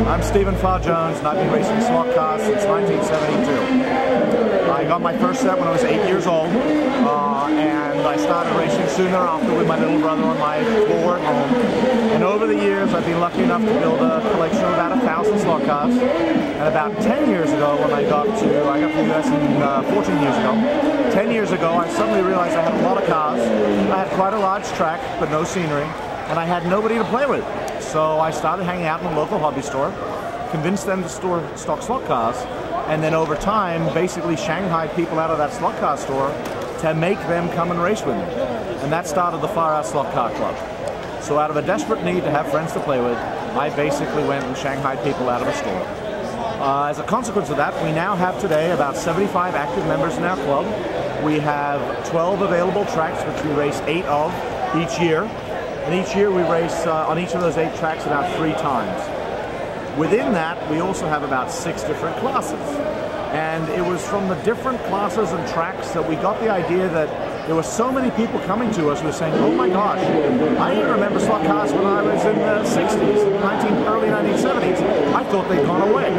I'm Stephen Farr Jones, and I've been racing slot cars since 1972. I got my first set when I was 8 years old, and I started racing soon thereafter with my little brother on my floor at home. And over the years, I've been lucky enough to build a collection of about 1,000 slot cars. And about 10 years ago, when I got to the US in 14 years ago, 10 years ago, I suddenly realized I had a lot of cars. I had quite a large track, but no scenery, and I had nobody to play with. So I started hanging out in a local hobby store, convinced them to store stock slot cars, and then over time, basically shanghaied people out of that slot car store to make them come and race with me. And that started the Farrout Slot Car Club. So out of a desperate need to have friends to play with, I basically went and shanghaied people out of a store. As a consequence of that, we now have today about 75 active members in our club. We have 12 available tracks, which we race 8 of each year. And each year we race on each of those 8 tracks about 3 times. Within that, we also have about 6 different classes. And it was from the different classes and tracks that we got the idea that there were so many people coming to us who were saying, oh my gosh, I even remember slot cars when I was in the 60s, early 1970s. I thought they'd gone away.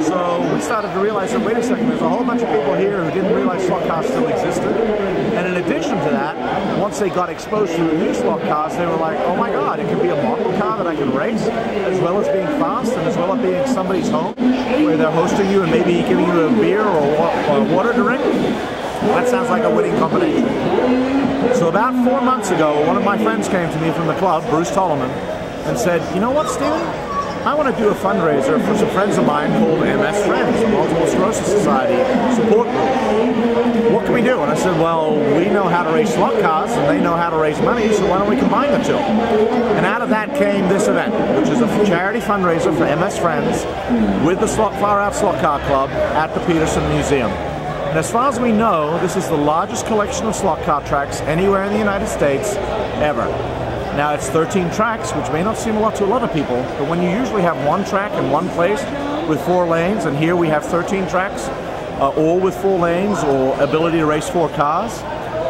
So we started to realize that, wait a second, there's a whole bunch of people here who didn't realize slot cars still existed. And in addition to that, once they got exposed to the new slot cars, they were like, oh my God, it can be a model car that I can race, as well as being fast, and as well as being somebody's home, where they're hosting you and maybe giving you a beer or water to drink. That sounds like a winning combination. So about 4 months ago, one of my friends came to me from the club, Bruce Tolleman, and said, you know what, Steven? I want to do a fundraiser for some friends of mine called MS Friends, the Multiple Sclerosis Society support group. What can we do? And I said, well, we know how to race slot cars and they know how to raise money, so why don't we combine the two? And out of that came this event, which is a charity fundraiser for MS Friends with the Farrout Slot Car Club at the Peterson Museum. And as far as we know, this is the largest collection of slot car tracks anywhere in the United States ever. Now it's 13 tracks, which may not seem a lot to a lot of people, but when you usually have one track in one place with 4 lanes, and here we have 13 tracks, all with 4 lanes or ability to race 4 cars,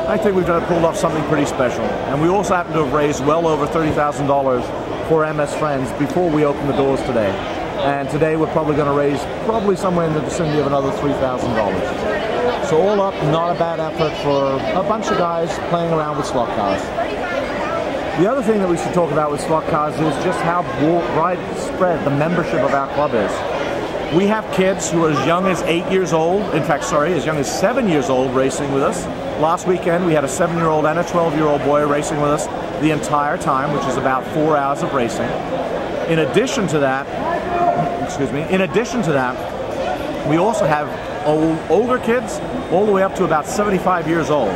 I think we've pulled off something pretty special. And we also happen to have raised well over $30,000 for MS Friends before we open the doors today. And today we're probably going to raise somewhere in the vicinity of another $3,000. So all up, not a bad effort for a bunch of guys playing around with slot cars. The other thing that we should talk about with slot cars is just how widespread the membership of our club is. We have kids who are as young as 8 years old, in fact, sorry, as young as 7 years old racing with us. Last weekend we had a 7-year-old and a 12-year-old boy racing with us the entire time, which is about 4 hours of racing. In addition to that, we also have older kids all the way up to about 75 years old.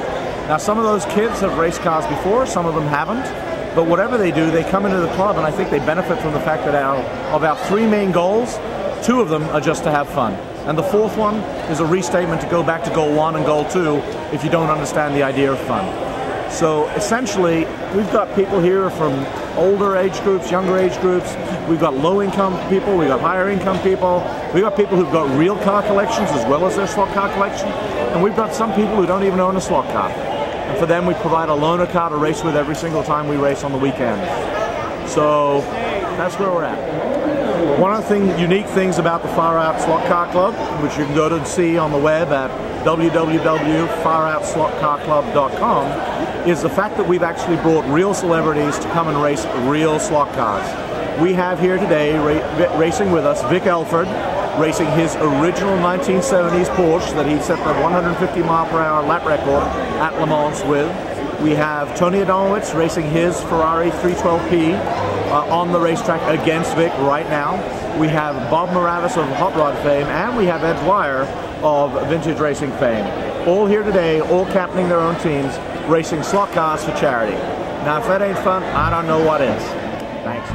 Now some of those kids have raced cars before, some of them haven't, but whatever they do, they come into the club and I think they benefit from the fact that of our 3 main goals, 2 of them are just to have fun. And the 4th one is a restatement to go back to goal 1 and goal 2 if you don't understand the idea of fun. So essentially, we've got people here from older age groups, younger age groups. We've got low-income people, we've got higher-income people. We've got people who've got real car collections as well as their slot car collection. And we've got some people who don't even own a slot car. And for them, we provide a loaner car to race with every single time we race on the weekend. So that's where we're at. One of the unique things about the Farrout Slot Car Club, which you can go to see on the web at www.farroutslotcarclub.com, is the fact that we've actually brought real celebrities to come and race real slot cars. We have here today racing with us Vic Elford, racing his original 1970s Porsche that he set the 150-mile-per-hour lap record at Le Mans with. We have Tony Adamowicz racing his Ferrari 312P on the racetrack against Vic right now. We have Bob Moravis of Hot Rod fame, and we have Ed Dwyer of Vintage Racing fame. All here today, all captaining their own teams, racing slot cars for charity. Now if that ain't fun, I don't know what is. Thanks.